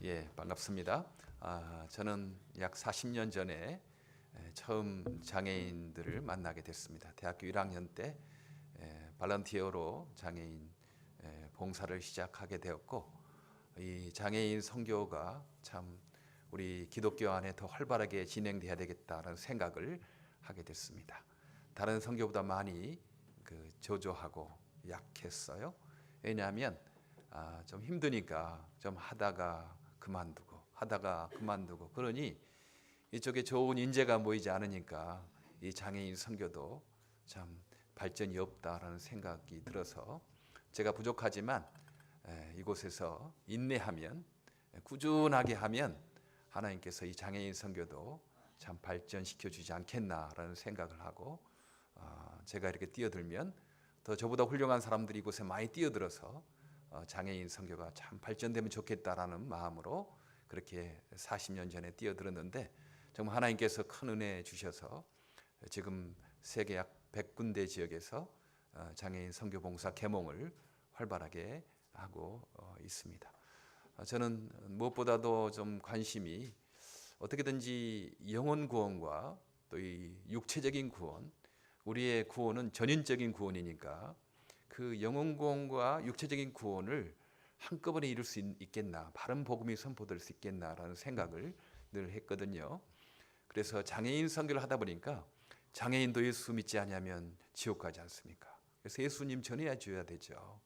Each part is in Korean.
예, 반갑습니다. 저는 약 40년 전에 처음 장애인들을 만나게 됐습니다. 대학교 1학년 때 발런티어로 장애인 봉사를 시작하게 되었고, 이 장애인 선교가 참 우리 기독교 안에 더 활발하게 진행돼야 되겠다는 생각을 하게 됐습니다. 다른 선교보다 많이 저조하고 약했어요. 왜냐하면 좀 힘드니까 좀 하다가 그만두고 그러니 이쪽에 좋은 인재가 모이지 않으니까 이 장애인 선교도 참 발전이 없다라는 생각이 들어서 제가 부족하지만 이곳에서 인내하면, 꾸준하게 하면 하나님께서 이 장애인 선교도 참 발전시켜 주지 않겠나라는 생각을 하고, 제가 이렇게 뛰어들면 더 저보다 훌륭한 사람들이 이곳에 많이 뛰어들어서 장애인 선교가 참 발전되면 좋겠다라는 마음으로 그렇게 40년 전에 뛰어들었는데, 정말 하나님께서 큰 은혜 주셔서 지금 세계 약 100군데 지역에서 장애인 선교 봉사 계몽을 활발하게 하고 있습니다. 저는 무엇보다도 좀 관심이 어떻게든지 영혼 구원과 또 이 육체적인 구원, 우리의 구원은 전인적인 구원이니까 그 영혼 구원과 육체적인 구원을 한꺼번에 이룰 수 있겠나, 바른 복음이 선포될 수 있겠나라는 생각을 늘 했거든요. 그래서 장애인 선교를 하다 보니까 장애인도 예수 믿지 않으면 지옥 가지 않습니까? 그래서 예수님 전해 줘야 되죠.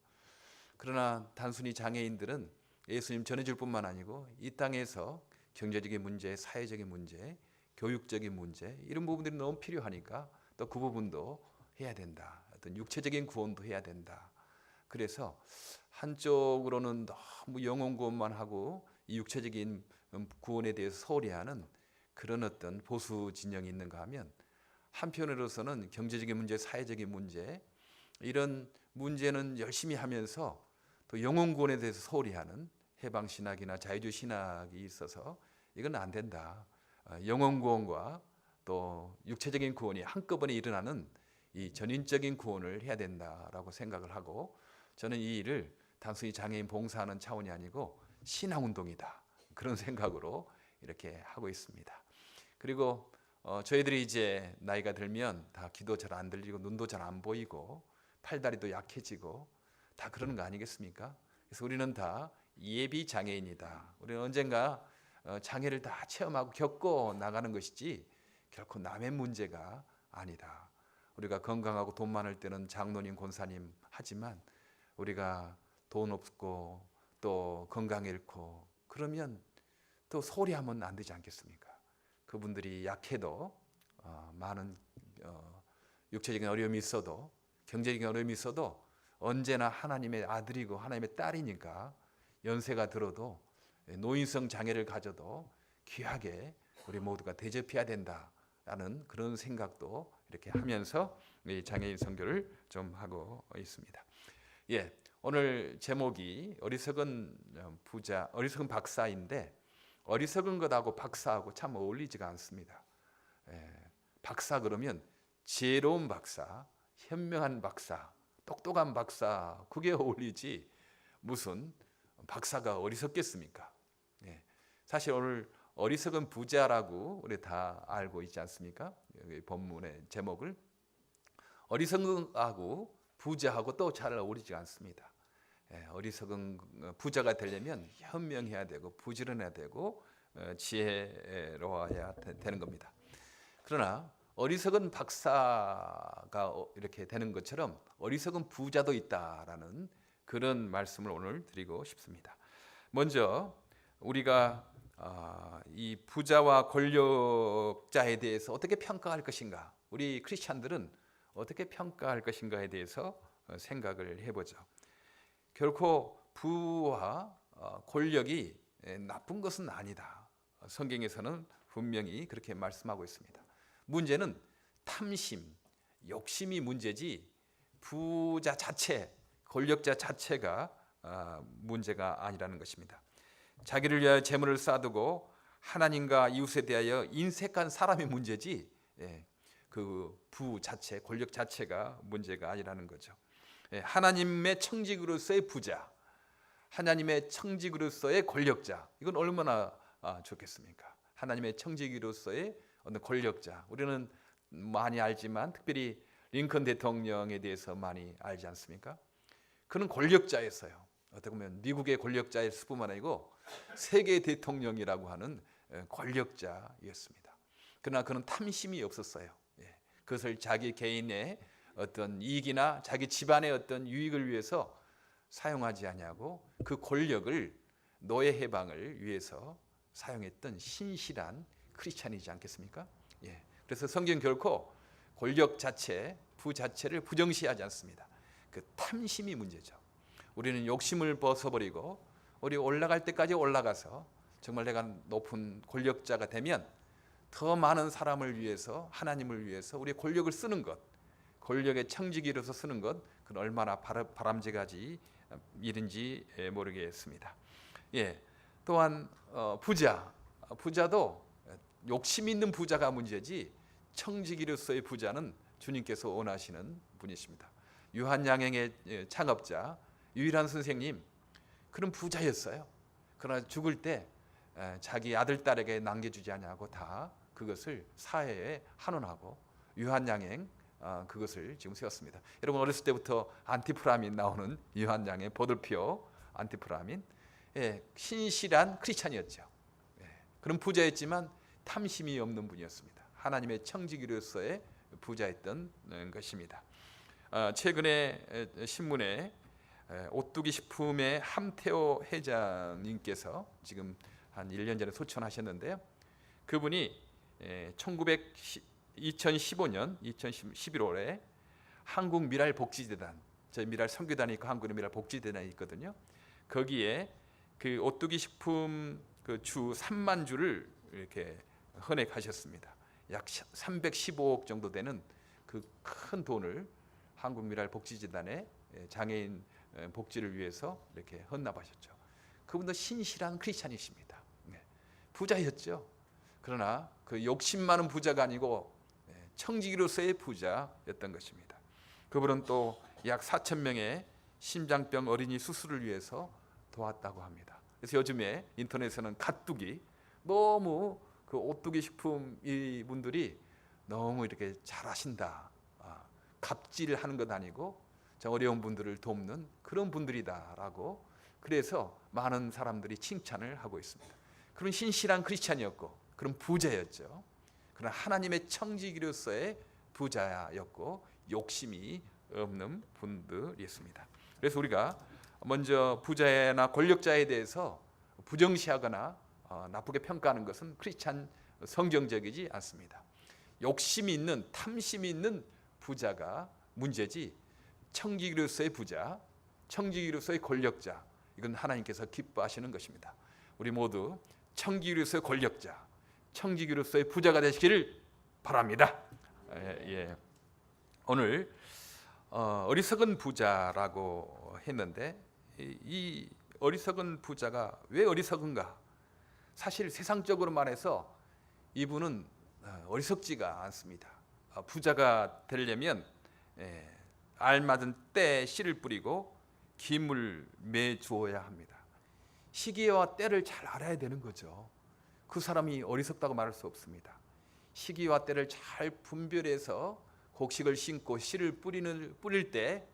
그러나 단순히 장애인들은 예수님 전해줄 뿐만 아니고 이 땅에서 경제적인 문제, 사회적인 문제, 교육적인 문제, 이런 부분들이 너무 필요하니까 또 그 부분도 해야 된다. 어떤 육체적인 구원도 해야 된다. 그래서 한쪽으로는 너무 영혼 구원만 하고 이 육체적인 구원에 대해서 소홀히 하는 그런 어떤 보수 진영이 있는가 하면, 한편으로서는 경제적인 문제, 사회적인 문제, 이런 문제는 열심히 하면서 또 영혼 구원에 대해서 소홀히 하는 해방 신학이나 자유주의 신학이 있어서 이건 안 된다. 영혼 구원과 또 육체적인 구원이 한꺼번에 일어나는 이 전인적인 구원을 해야 된다라고 생각을 하고, 저는 이 일을 단순히 장애인 봉사하는 차원이 아니고 신앙운동이다, 그런 생각으로 이렇게 하고 있습니다. 그리고 저희들이 이제 나이가 들면 다 귀도 잘 안 들리고 눈도 잘 안 보이고 팔다리도 약해지고 다 그러는 거 아니겠습니까? 그래서 우리는 다 예비 장애인이다. 우리는 언젠가 장애를 다 체험하고 겪고 나가는 것이지 결코 남의 문제가 아니다. 우리가 건강하고 돈 많을 때는 장로님, 권사님 하지만 우리가 돈 없고 또 건강 잃고 그러면 또 소홀히 하면 안 되지 않겠습니까? 그분들이 약해도 많은 육체적인 어려움이 있어도, 경제적인 어려움이 있어도 언제나 하나님의 아들이고 하나님의 딸이니까 연세가 들어도 노인성 장애를 가져도 귀하게 우리 모두가 대접해야 된다라는 그런 생각도 이렇게 하면서 이 장애인 선교를 좀 하고 있습니다. 예, 오늘 제목이 어리석은 부자, 어리석은 박사인데, 어리석은 것하고 박사하고 참 어울리지가 않습니다. 박사 그러면 지혜로운 박사, 현명한 박사, 똑똑한 박사, 그게 어울리지 무슨 박사가 어리석겠습니까? 사실 오늘 어리석은 부자라고 우리 다 알고 있지 않습니까? 여기 본문의 제목을 어리석은하고 부자하고 또 잘 어울리지 않습니다. 어리석은 부자가 되려면 현명해야 되고 부지런해야 되고 지혜로워야 되는 겁니다. 그러나 어리석은 박사가 이렇게 되는 것처럼 어리석은 부자도 있다라는 그런 말씀을 오늘 드리고 싶습니다. 먼저 우리가 이 부자와 권력자에 대해서 어떻게 평가할 것인가, 우리 크리스찬들은 어떻게 평가할 것인가에 대해서 생각을 해보죠. 결코 부와 권력이 나쁜 것은 아니다. 성경에서는 분명히 그렇게 말씀하고 있습니다. 문제는 탐심, 욕심이 문제지 부자 자체, 권력자 자체가 문제가 아니라는 것입니다. 자기를 위하여 재물을 쌓아두고 하나님과 이웃에 대하여 인색한 사람이 문제지 그 부 자체, 권력 자체가 문제가 아니라는 거죠. 하나님의 청직으로서의 부자, 하나님의 청지기로서의 권력자. 이건 얼마나 좋겠습니까? 하나님의 청지기로서의 어느 권력자. 우리는 많이 알지만 특별히 링컨 대통령에 대해서 많이 알지 않습니까? 그는 권력자였어요. 어떻게 보면 미국의 권력자였을 뿐만 아니고 세계 대통령이라고 하는 권력자였습니다. 그러나 그는 탐심이 없었어요. 그것을 자기 개인의 어떤 이익이나 자기 집안의 어떤 유익을 위해서 사용하지 아니하고 그 권력을 노예 해방을 위해서 사용했던 신실한 크리스찬이지 않겠습니까? 그래서 성경 결코 권력 자체, 부 자체를 부정시하지 않습니다. 그 탐심이 문제죠. 우리는 욕심을 벗어버리고 우리 올라갈 때까지 올라가서 정말 내가 높은 권력자가 되면 더 많은 사람을 위해서, 하나님을 위해서 우리의 권력을 쓰는 것, 권력의 청지기로서 쓰는 것, 그건 얼마나 바람직하지 일인지 모르겠습니다. 또한 부자도 욕심 있는 부자가 문제지 청지기로서의 부자는 주님께서 원하시는 분이십니다. 유한양행의 창업자 유일한 선생님, 그런 부자였어요. 그러나 죽을 때 자기 아들 딸에게 남겨주지 않냐고 다 그것을 사회에 환원하고 유한양행 그것을 지금 세웠습니다. 여러분 어렸을 때부터 안티프라민 나오는 유한양행 보들피오 안티프라민, 신실한 크리스찬이었죠. 그런 부자였지만 탐심이 없는 분이었습니다. 하나님의 청지기로서의 부자였던 것입니다. 최근에 신문에 오뚜기 식품의 함태호 회장님께서 지금 한 1년 전에 소천하셨는데요. 그분이 2015년 11월에 한국 미랄 복지재단, 저희 미랄 선교단이 있고 한국 미랄 복지재단이 있거든요. 거기에 그 오뚜기 식품 그 주 3만 주를 이렇게 헌액하셨습니다. 약 315억 정도 되는 그 큰 돈을 한국 미랄 복지재단에 장애인 복지를 위해서 이렇게 헌납하셨죠. 그분도 신실한 크리스찬이십니다. 부자였죠. 그러나 그 욕심 많은 부자가 아니고 청지기로서의 부자였던 것입니다. 그분은 또 약 4천 명의 심장병 어린이 수술을 위해서 도왔다고 합니다. 그래서 요즘에 인터넷에는 갓두기, 너무 그 오뚜기 식품 이 분들이 너무 이렇게 잘하신다, 갑질하는 것 아니고 어려운 분들을 돕는 그런 분들이다라고, 그래서 많은 사람들이 칭찬을 하고 있습니다. 그런 신실한 크리스찬이었고 그런 부자였죠. 그러나 하나님의 청지기로서의 부자였고 욕심이 없는 분들이었습니다. 그래서 우리가 먼저 부자나 권력자에 대해서 부정시하거나 나쁘게 평가하는 것은 크리스찬 성경적이지 않습니다. 욕심이 있는, 탐심이 있는 부자가 문제지 청지기로서의 부자, 청지기로서의 권력자, 이건 하나님께서 기뻐하시는 것입니다. 우리 모두 청지기로서의 권력자, 청지기로서의 부자가 되시기를 바랍니다. 오늘 어리석은 부자라고 했는데 이 어리석은 부자가 왜 어리석은가? 사실 세상적으로 말해서 이분은 어리석지가 않습니다. 부자가 되려면 알맞은 때에 씨를 뿌리고 김을 매주어야 합니다. 시기와 때를 잘 알아야 되는 거죠. 그 사람이 어리석다고 말할 수 없습니다. 시기와 때를 잘 분별해서 곡식을 심고 씨를 뿌릴 때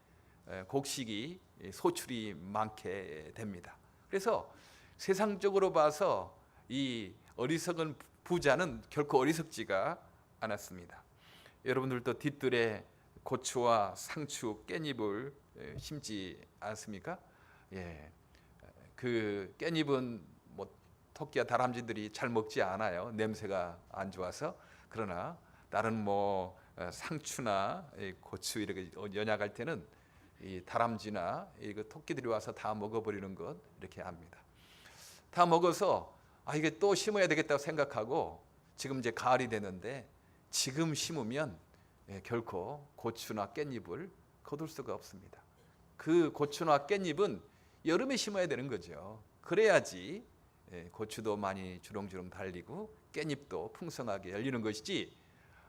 곡식이 소출이 많게 됩니다. 그래서 세상적으로 봐서 이 어리석은 부자는 결코 어리석지가 않았습니다. 여러분들도 뒤뜰에 고추와 상추, 깻잎을 심지 않습니까? 그 깻잎은 뭐 토끼와 다람쥐들이 잘 먹지 않아요. 냄새가 안 좋아서. 그러나 다른 뭐 상추나 고추 이렇게 연약할 때는 이 다람쥐나 그 토끼들이 와서 다 먹어버리는 것 이렇게 합니다. 다 먹어서 이게 또 심어야 되겠다고 생각하고 지금 이제 가을이 되는데 지금 심으면 결코 고추나 깻잎을 거둘 수가 없습니다. 그 고추나 깻잎은 여름에 심어야 되는 거죠. 그래야지 고추도 많이 주렁주렁 달리고 깻잎도 풍성하게 열리는 것이지,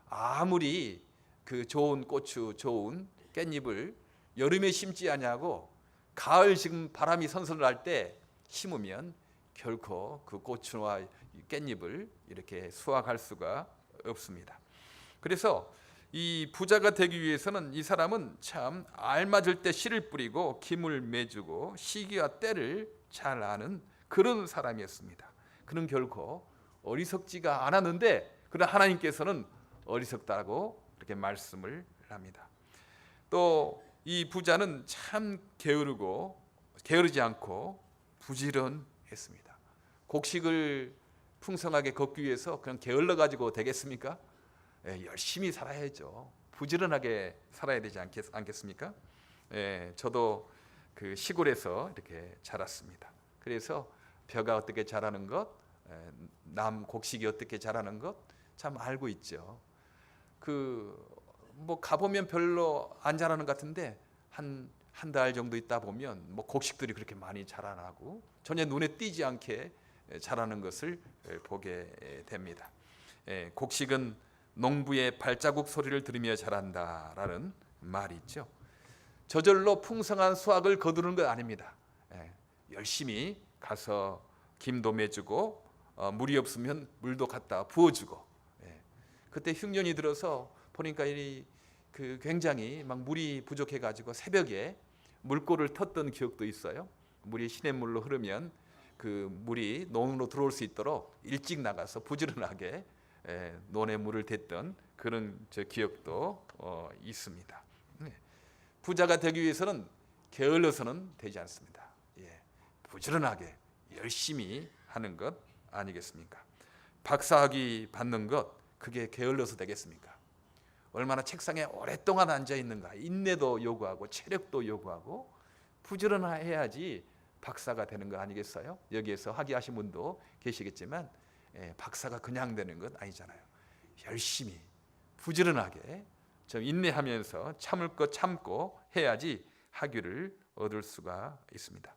아무리 그 좋은 고추, 좋은 깻잎을 여름에 심지 않냐고 가을 지금 바람이 선선할 때 심으면 결코 그 고추와 깻잎을 이렇게 수확할 수가 없습니다. 그래서 이 부자가 되기 위해서는 이 사람은 참 알맞을 때 씨를 뿌리고 김을 매주고 시기와 때를 잘 아는 그런 사람이었습니다. 그는 결코 어리석지가 않았는데, 그러나 하나님께서는 어리석다고 이렇게 말씀을 합니다. 또 이 부자는 참 게으르지 않고 부지런했습니다. 곡식을 풍성하게 걷기 위해서 그냥 게을러 가지고 되겠습니까? 열심히 살아야죠. 부지런하게 살아야 되지 않겠습니까? 저도 그 시골에서 이렇게 자랐습니다. 그래서 벼가 어떻게 자라는 것, 남 곡식이 어떻게 자라는 것 참 알고 있죠. 뭐 가보면 별로 안 자라는 것 같은데 한 달 정도 있다 보면 뭐 곡식들이 그렇게 많이 자라나고 전혀 눈에 띄지 않게 자라는 것을 보게 됩니다. 곡식은 농부의 발자국 소리를 들으며 자란다라는 말이 있죠. 저절로 풍성한 수확을 거두는 것 아닙니다. 열심히 가서 김도 매주고 물이 없으면 물도 갖다 부어주고, 그때 흉년이 들어서 보니까 굉장히 막 물이 부족해가지고 새벽에 물골을 텄던 기억도 있어요. 물이 시냇물로 흐르면 그 물이 논으로 들어올 수 있도록 일찍 나가서 부지런하게 논에 물을 댔던 그런 기억도 있습니다. 부자가 되기 위해서는 게을러서는 되지 않습니다. 부지런하게 열심히 하는 것 아니겠습니까? 박사학위 받는 것, 그게 게을러서 되겠습니까? 얼마나 책상에 오랫동안 앉아 있는가, 인내도 요구하고 체력도 요구하고 부지런해야지 박사가 되는 거 아니겠어요? 여기에서 학위하신 분도 계시겠지만 박사가 그냥 되는 것 아니잖아요. 열심히 부지런하게 좀 인내하면서 참을 것 참고 해야지 학위를 얻을 수가 있습니다.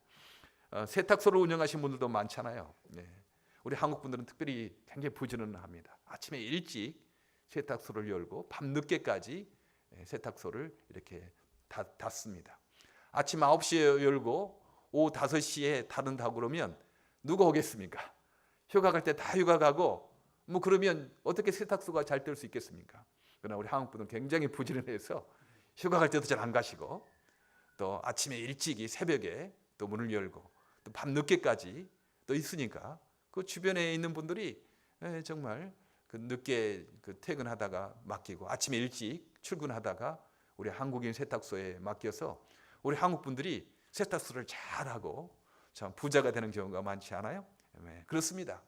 세탁소를 운영하신 분들도 많잖아요. 우리 한국 분들은 특별히 굉장히 부지런합니다. 아침에 일찍 세탁소를 열고 밤늦게까지 세탁소를 이렇게 닫습니다. 아침 9시에 열고 오후 5시에 닫는다고 그러면 누가 오겠습니까? 휴가 갈 때 다 휴가 가고 뭐 그러면 어떻게 세탁소가 잘 될 수 있겠습니까? 그러나 우리 한국 분들은 굉장히 부지런해서 휴가 갈 때도 잘 안 가시고 또 아침에 일찍이 새벽에 또 문을 열고 또 밤늦게까지 또 있으니까 그 주변에 있는 분들이 정말 늦게 퇴근하다가 맡기고 아침에 일찍 출근하다가 우리 한국인 세탁소에 맡겨서 우리 한국 분들이 세탁소를 잘하고 참 부자가 되는 경우가 많지 않아요? 그렇습니다.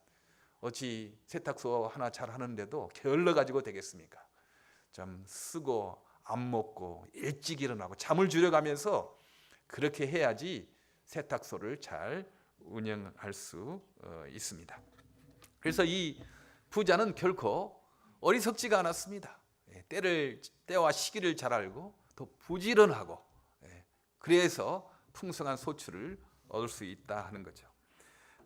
어찌 세탁소 하나 잘하는데도 게을러 가지고 되겠습니까? 좀 쓰고 안 먹고 일찍 일어나고 잠을 줄여가면서 그렇게 해야지 세탁소를 잘 운영할 수 있습니다. 그래서 이 부자는 결코 어리석지가 않았습니다. 때와 시기를 잘 알고 또 부지런하고, 그래서 풍성한 소출을 얻을 수 있다 하는 거죠.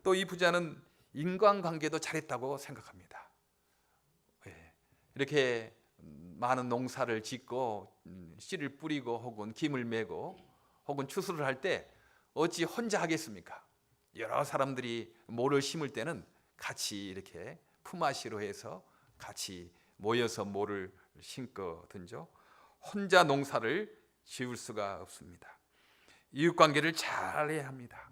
또 이 부자는 인간관계도 잘했다고 생각합니다. 이렇게 많은 농사를 짓고 씨를 뿌리고 혹은 김을 메고 혹은 추수를 할 때 어찌 혼자 하겠습니까? 여러 사람들이 모를 심을 때는 같이 이렇게 품앗이로 해서 같이 모여서 모를 심거든요. 혼자 농사를 지을 수가 없습니다. 이웃관계를 잘해야 합니다.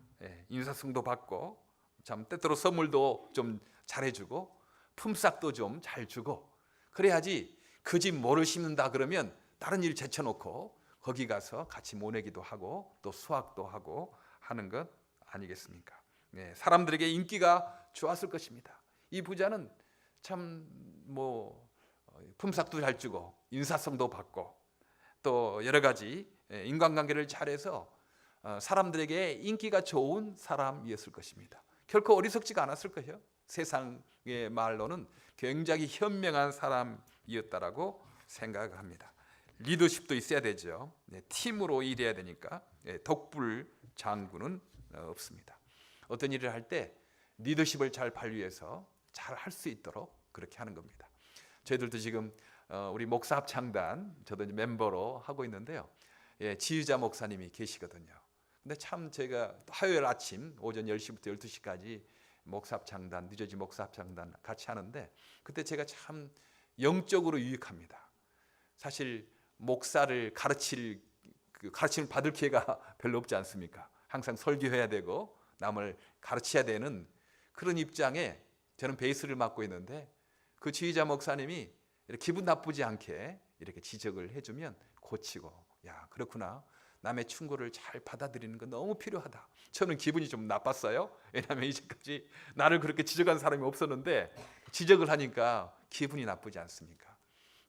인사성도 받고 참 때때로 선물도 좀 잘해주고 품삯도 좀 잘 주고 그래야지 그 집 모를 심는다 그러면 다른 일 제쳐놓고 거기 가서 같이 모내기도 하고 또 수확도 하고 하는 것 아니겠습니까? 사람들에게 인기가 좋았을 것입니다. 이 부자는 참 품삯도 잘 주고 인사성도 받고 또 여러 가지 인간관계를 잘해서 사람들에게 인기가 좋은 사람이었을 것입니다. 결코 어리석지가 않았을 거예요. 세상의 말로는 굉장히 현명한 사람이었다라고 생각합니다. 리더십도 있어야 되죠. 팀으로 일해야 되니까 독불 장군은 없습니다. 어떤 일을 할 때 리더십을 잘 발휘해서 잘 할 수 있도록 그렇게 하는 겁니다. 저희들도 지금 우리 목사 합창단 저도 멤버로 하고 있는데요. 지휘자 목사님이 계시거든요. 근데 참 제가 화요일 아침 오전 10시부터 12시까지 목사합창단, 뉴저지 목사합창단 같이 하는데 그때 제가 참 영적으로 유익합니다. 사실 목사를 가르침을 받을 기회가 별로 없지 않습니까? 항상 설교해야 되고 남을 가르쳐야 되는 그런 입장에 저는 베이스를 맡고 있는데 그 지휘자 목사님이 이렇게 기분 나쁘지 않게 이렇게 지적을 해주면 고치고, 야 그렇구나, 남의 충고를 잘 받아들이는 건 너무 필요하다. 저는 기분이 좀 나빴어요. 왜냐하면 이제까지 나를 그렇게 지적한 사람이 없었는데 지적을 하니까 기분이 나쁘지 않습니까?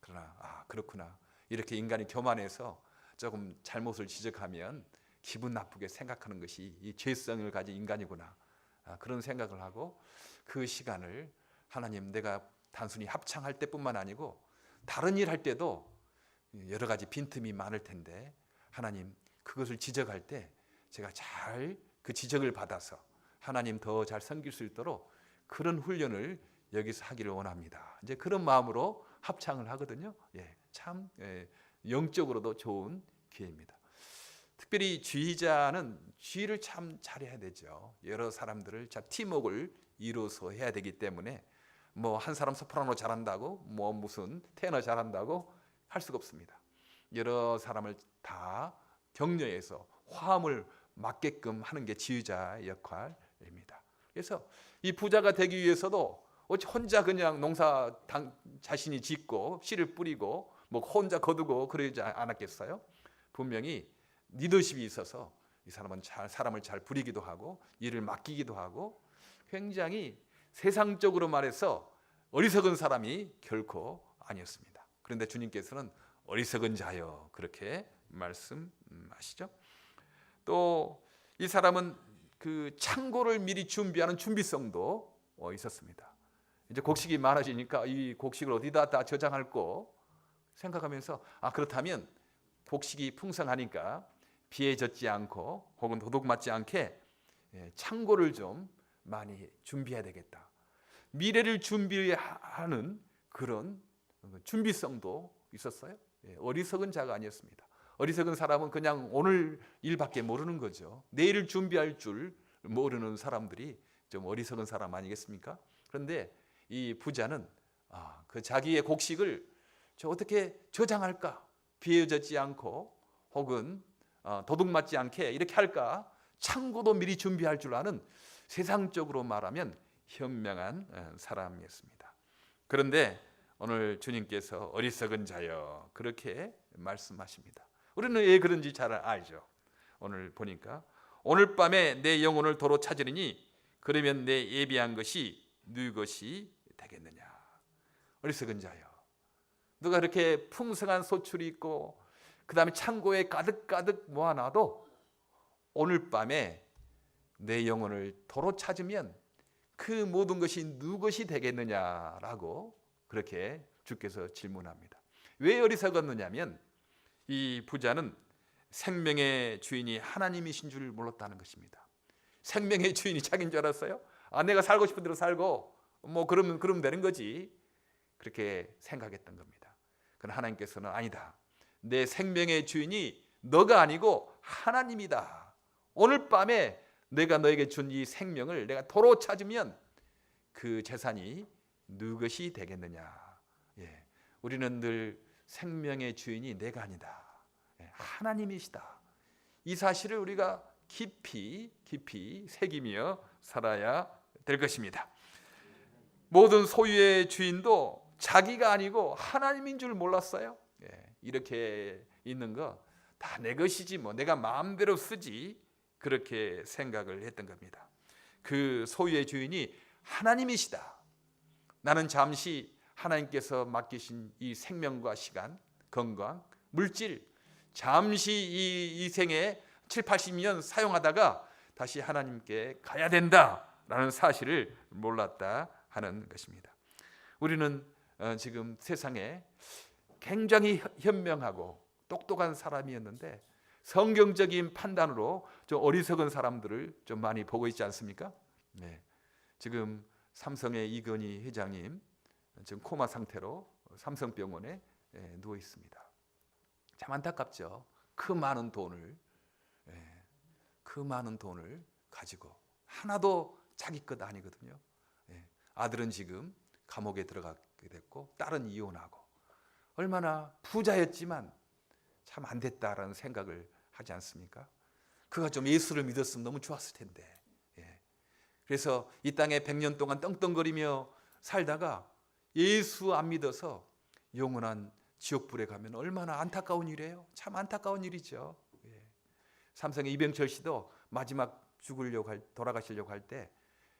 그러나 그렇구나, 이렇게 인간이 교만해서 조금 잘못을 지적하면 기분 나쁘게 생각하는 것이 이 죄성을 가진 인간이구나, 그런 생각을 하고 그 시간을 하나님, 내가 단순히 합창할 때뿐만 아니고 다른 일 할 때도 여러 가지 빈틈이 많을 텐데 하나님, 그것을 지적할 때 제가 잘 그 지적을 받아서 하나님 더 잘 섬길 수 있도록 그런 훈련을 여기서 하기를 원합니다. 이제 그런 마음으로 합창을 하거든요. 참 영적으로도 좋은 기회입니다. 특별히 지휘자는 지휘를 참 잘해야 되죠. 여러 사람들을 참 팀워크를 이루어서 해야 되기 때문에 뭐 한 사람 소프라노 잘한다고 뭐 무슨 테너 잘한다고 할 수가 없습니다. 여러 사람을 다 격려해서 화음을 맞게끔 하는 게 지휘자의 역할입니다. 그래서 이 부자가 되기 위해서도 혼자 그냥 농사 자신이 짓고 씨를 뿌리고 뭐 혼자 거두고 그러지 않았겠어요? 분명히 리더십이 있어서 이 사람은 사람을 잘 부리기도 하고 일을 맡기기도 하고 굉장히 세상적으로 말해서 어리석은 사람이 결코 아니었습니다. 그런데 주님께서는 어리석은 자여 그렇게 말씀하시죠. 또 이 사람은 그 창고를 미리 준비하는 준비성도 있었습니다. 이제 곡식이 많아지니까 이 곡식을 어디다 다 저장할까 생각하면서 그렇다면 곡식이 풍성하니까 비에 젖지 않고 혹은 도둑 맞지 않게 창고를 좀 많이 준비해야 되겠다. 미래를 준비하는 그런 준비성도 있었어요. 어리석은 자가 아니었습니다. 어리석은 사람은 그냥 오늘 일밖에 모르는 거죠. 내일을 준비할 줄 모르는 사람들이 좀 어리석은 사람 아니겠습니까? 그런데 이 부자는 그 자기의 곡식을 어떻게 저장할까? 비에 젖지 않고 혹은 도둑 맞지 않게 이렇게 할까? 창고도 미리 준비할 줄 아는, 세상적으로 말하면 현명한 사람이었습니다. 그런데 오늘 주님께서 어리석은 자여 그렇게 말씀하십니다. 우리는 왜 그런지 잘 알죠. 오늘 보니까 오늘 밤에 내 영혼을 도로 찾으리니 그러면 내 예비한 것이 네 것이 되겠느냐. 어리석은 자여, 누가 이렇게 풍성한 소출이 있고 그 다음에 창고에 가득가득 모아놔도 오늘 밤에 내 영혼을 도로 찾으면 그 모든 것이 누구 것이 되겠느냐라고 그렇게 주께서 질문합니다. 왜 어리석었느냐면 이 부자는 생명의 주인이 하나님이신 줄 몰랐다는 것입니다. 생명의 주인이 자기인 줄 알았어요. 내가 살고 싶은 대로 살고 뭐 그러면 되는 거지, 그렇게 생각했던 겁니다. 그러나 하나님께서는 아니다, 내 생명의 주인이 너가 아니고 하나님이다. 오늘 밤에 내가 너에게 준 이 생명을 내가 도로 찾으면 그 재산이 누구 것이 되겠느냐. 우리는 늘 생명의 주인이 내가 아니다, 하나님이시다. 이 사실을 우리가 깊이 새기며 살아야 될 것입니다. 모든 소유의 주인도 자기가 아니고 하나님인 줄 몰랐어요. 이렇게 있는 거 다 내 것이지 뭐 내가 마음대로 쓰지, 그렇게 생각을 했던 겁니다. 그 소유의 주인이 하나님이시다. 나는 잠시 하나님께서 맡기신 이 생명과 시간, 건강, 물질 잠시 이 생에 7, 80년 사용하다가 다시 하나님께 가야 된다라는 사실을 몰랐다 하는 것입니다. 우리는 지금 세상에 굉장히 현명하고 똑똑한 사람이었는데 성경적인 판단으로 좀 어리석은 사람들을 좀 많이 보고 있지 않습니까? 지금 삼성의 이건희 회장님 지금 코마 상태로 삼성병원에 누워 있습니다. 참 안타깝죠. 그 많은 돈을 그 많은 돈을 가지고 하나도 자기 것 아니거든요. 아들은 지금 감옥에 들어가게 됐고 딸은 이혼하고 얼마나 부자였지만 참 안 됐다라는 생각을 하지 않습니까? 그가 좀 예수를 믿었으면 너무 좋았을 텐데. 그래서 이 땅에 100년 동안 떵떵거리며 살다가 예수 안 믿어서 영원한 지옥불에 가면 얼마나 안타까운 일이에요. 참 안타까운 일이죠. 삼성의 이병철 씨도 마지막 돌아가시려고 할 때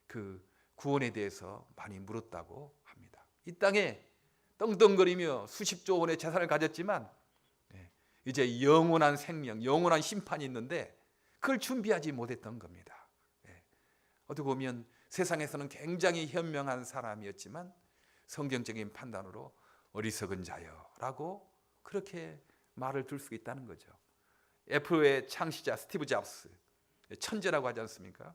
그 구원에 대해서 많이 물었다고 합니다. 이 땅에 떵떵거리며 수십조 원의 재산을 가졌지만 이제 영원한 생명, 영원한 심판이 있는데 그걸 준비하지 못했던 겁니다. 어떻게 보면 세상에서는 굉장히 현명한 사람이었지만 성경적인 판단으로 어리석은 자여라고 그렇게 말을 들 수 있다는 거죠. 애플의 창시자 스티브 잡스, 천재라고 하지 않습니까?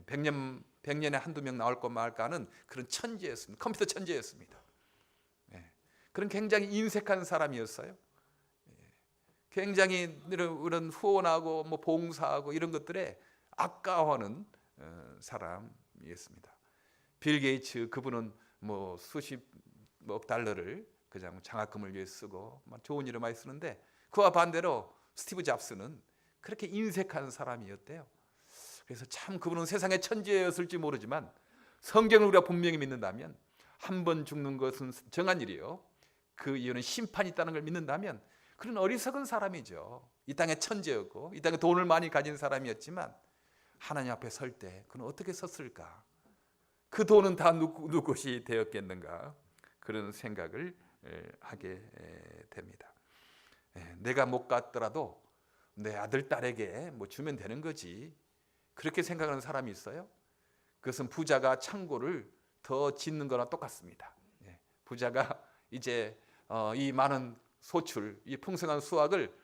100년에 한두 명 나올 것 말까 하는 그런 천재였습니다. 컴퓨터 천재였습니다. 그런 굉장히 인색한 사람이었어요. 굉장히 이런 후원하고 뭐 봉사하고 이런 것들에 아까워하는 사람이었습니다. 빌 게이츠 그분은 뭐 수십억 달러를 그냥 장학금을 위해 쓰고 좋은 일을 많이 쓰는데 그와 반대로 스티브 잡스는 그렇게 인색한 사람이었대요. 그래서 참 그분은 세상의 천재였을지 모르지만 성경을 우리가 분명히 믿는다면 한 번 죽는 것은 정한 일이요. 그 이유는 심판이 있다는 걸 믿는다면 그런 어리석은 사람이죠. 이 땅의 천재였고 이 땅에 돈을 많이 가진 사람이었지만 하나님 앞에 설 때 그는 어떻게 섰을까? 그 돈은 다 누구 것이 되었겠는가? 그런 생각을 하게 됩니다. 내가 못 갔더라도 내 아들 딸에게 뭐 주면 되는 거지. 그렇게 생각하는 사람이 있어요. 그것은 부자가 창고를 더 짓는 거나 똑같습니다. 부자가 이제 이 많은 소출, 이 풍성한 수확을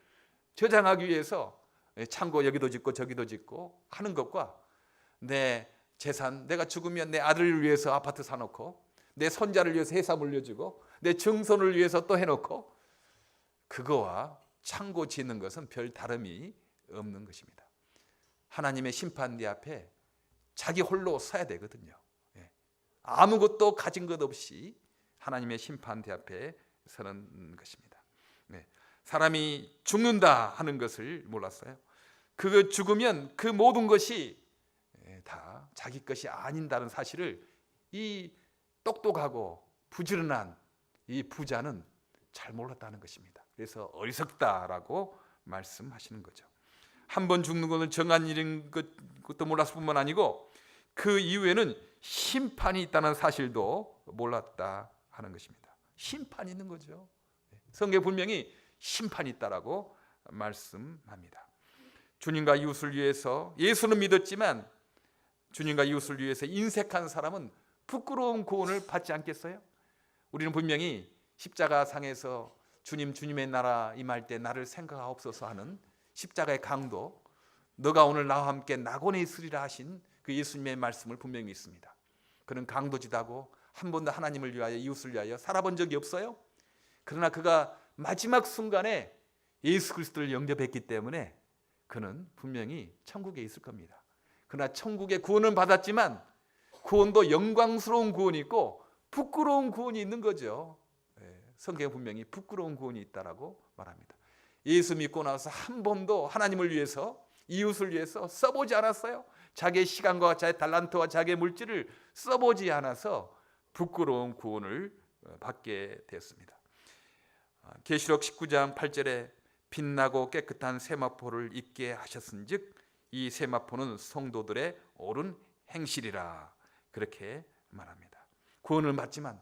저장하기 위해서 창고 여기도 짓고 저기도 짓고 하는 것과 내 재산, 내가 죽으면 내 아들을 위해서 아파트 사놓고 내 손자를 위해서 회사 물려주고 내 증손을 위해서 또 해놓고 그거와 창고 짓는 것은 별 다름이 없는 것입니다. 하나님의 심판대 앞에 자기 홀로 서야 되거든요. 아무것도 가진 것 없이 하나님의 심판대 앞에 서는 것입니다. 사람이 죽는다 하는 것을 몰랐어요. 그 죽으면 그 모든 것이 다 자기 것이 아닌다는 사실을 이 똑똑하고 부지런한 이 부자는 잘 몰랐다는 것입니다. 그래서 어리석다라고 말씀하시는 거죠. 한 번 죽는 것은 정한 일인 것도 몰랐을 뿐만 아니고 그 이후에는 심판이 있다는 사실도 몰랐다 하는 것입니다. 심판이 있는 거죠. 성경 분명히 심판이 있다라고 말씀합니다. 주님과 이웃을 위해서 예수는 믿었지만 주님과 이웃을 위해서 인색한 사람은 부끄러운 구원을 받지 않겠어요? 우리는 분명히 십자가상에서 주님의 나라 임할 때 나를 생각하옵소서 하는 십자가의 강도, 너가 오늘 나와 함께 낙원에 있으리라 하신 그 예수님의 말씀을 분명히 믿습니다. 그는 강도지다고 한 번도 하나님을 위하여 이웃을 위하여 살아본 적이 없어요. 그러나 그가 마지막 순간에 예수 그리스도를 영접했기 때문에 그는 분명히 천국에 있을 겁니다. 그러나 천국의 구원은 받았지만 구원도 영광스러운 구원이 있고 부끄러운 구원이 있는 거죠. 성경에 분명히 부끄러운 구원이 있다라고 말합니다. 예수 믿고 나서 한 번도 하나님을 위해서 이웃을 위해서 써보지 않았어요. 자기의 시간과 자기의 달란트와 자기의 물질을 써보지 않아서 부끄러운 구원을 받게 되었습니다. 계시록 19장 8절에 빛나고 깨끗한 세마포를 입게 하셨은즉 이 세마포는 성도들의 옳은 행실이라 그렇게 말합니다. 구원을 받지만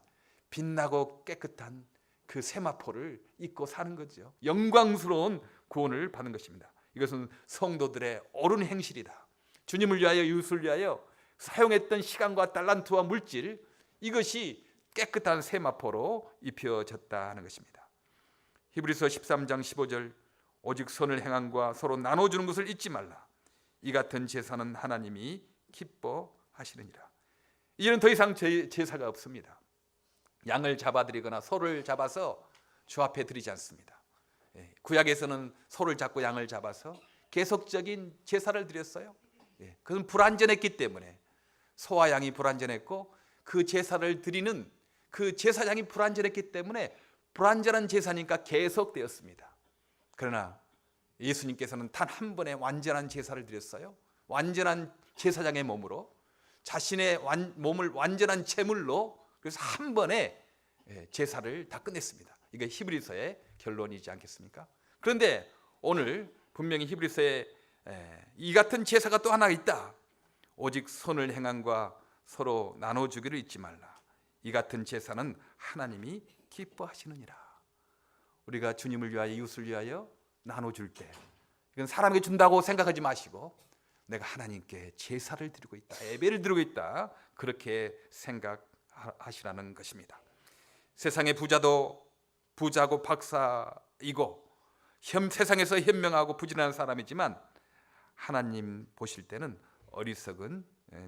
빛나고 깨끗한 그 세마포를 입고 사는 거죠. 영광스러운 구원을 받는 것입니다. 이것은 성도들의 옳은 행실이다. 주님을 위하여 이웃을 위하여 사용했던 시간과 달란트와 물질, 이것이 깨끗한 세마포로 입혀졌다 하는 것입니다. 히브리서 13장 15절 오직 선을 행함과 서로 나눠주는 것을 잊지 말라. 이 같은 제사는 하나님이 기뻐하시느니라. 이제는 더 이상 제사가 없습니다. 양을 잡아드리거나 소를 잡아서 주 앞에 드리지 않습니다. 구약에서는 소를 잡고 양을 잡아서 계속적인 제사를 드렸어요. 그건 불완전했기 때문에, 소와 양이 불완전했고 그 제사를 드리는 그 제사장이 불완전했기 때문에 불완전한 제사니까 계속되었습니다. 그러나 예수님께서는 단 한 번에 완전한 제사를 드렸어요. 완전한 제사장의 몸으로, 자신의 몸을 완전한 제물로, 그래서 한 번에 제사를 다 끝냈습니다. 이게 히브리서의 결론이지 않겠습니까? 그런데 오늘 분명히 히브리서에 이 같은 제사가 또 하나 있다. 오직 선을 행함과 서로 나눠주기를 잊지 말라. 이 같은 제사는 하나님이 기뻐하시느니라. 우리가 주님을 위하여, 이웃을 위하여 나눠줄 때, 이건 사람에게 준다고 생각하지 마시고 내가 하나님께 제사를 드리고 있다, 예배를 드리고 있다, 그렇게 생각하시라는 것입니다. 세상의 부자도 부자고 박사이고 세상에서 현명하고 부지런한 사람이지만 하나님 보실 때는 어리석은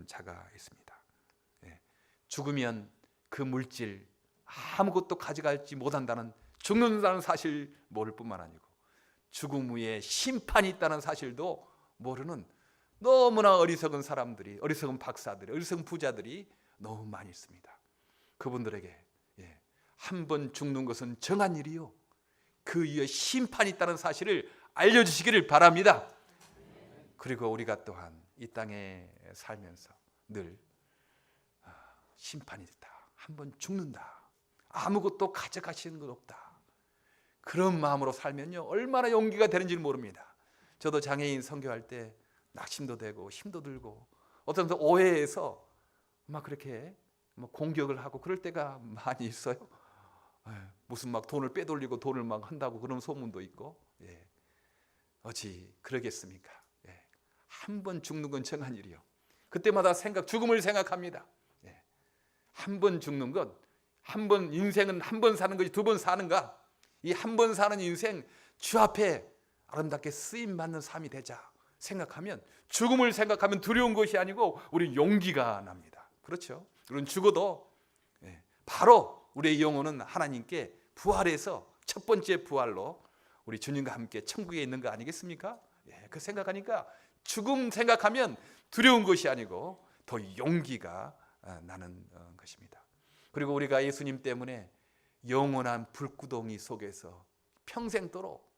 자가 있습니다. 죽으면 그 물질 아무것도 가져갈지 못한다는, 죽는다는 사실 모를 뿐만 아니고 죽음 후에 심판이 있다는 사실도 모르는 너무나 어리석은 사람들이, 어리석은 박사들이, 어리석은 부자들이 너무 많이 있습니다. 그분들에게 한 번 죽는 것은 정한 일이요, 그 이후에 심판이 있다는 사실을 알려주시기를 바랍니다. 그리고 우리가 또한 이 땅에 살면서 늘 심판이 있다, 한 번 죽는다, 아무것도 가져가시는 것 없다, 그런 마음으로 살면요 얼마나 용기가 되는지 모릅니다. 저도 장애인 선교할 때 낙심도 되고 힘도 들고 어떤 오해에서 막 그렇게 공격을 하고 그럴 때가 많이 있어요. 무슨 막 돈을 빼돌리고 돈을 막 한다고 그런 소문도 있고, 어찌 그러겠습니까? 한 번 죽는 건 정한 일이요. 그때마다 죽음을 생각합니다. 한 번 죽는 건, 한 번, 인생은 한 번 사는 것이 두 번 사는가? 이 한 번 사는 인생 주 앞에 아름답게 쓰임 받는 삶이 되자 생각하면, 죽음을 생각하면 두려운 것이 아니고 우리 용기가 납니다. 그렇죠? 우리는 죽어도 바로 우리의 영혼은 하나님께 부활해서 첫 번째 부활로 우리 주님과 함께 천국에 있는 거 아니겠습니까? 그 생각하니까 죽음 생각하면 두려운 것이 아니고 더 용기가 나는 것입니다. 그리고 우리가 예수님 때문에 영원한 불구덩이 속에서 평생도록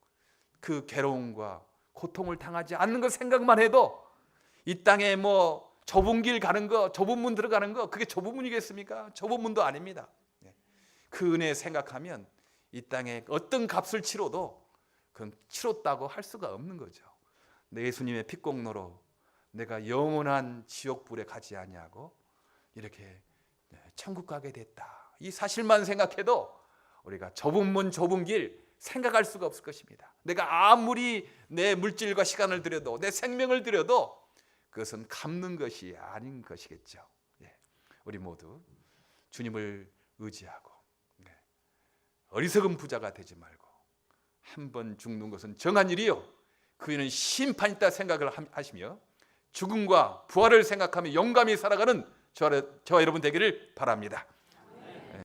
그 괴로움과 고통을 당하지 않는 것 생각만 해도, 이 땅에 좁은 길 가는 거, 좁은 문 들어가는 거, 그게 좁은 문이겠습니까? 좁은 문도 아닙니다. 그 은혜 생각하면 이 땅에 어떤 값을 치러도 그건 치렀다고 할 수가 없는 거죠. 내 예수님의 핏공로로 내가 영원한 지옥불에 가지 아니하고 이렇게 천국 가게 됐다, 이 사실만 생각해도 우리가 좁은 문 좁은 길 생각할 수가 없을 것입니다. 내가 아무리 내 물질과 시간을 들여도, 내 생명을 들여도 그것은 갚는 것이 아닌 것이겠죠. 우리 모두 주님을 의지하고 어리석은 부자가 되지 말고, 한 번 죽는 것은 정한 일이요, 그 위에는 심판이 있다 생각을 하시며 죽음과 부활을 생각하며 용감히 살아가는 저와 여러분 되기를 바랍니다.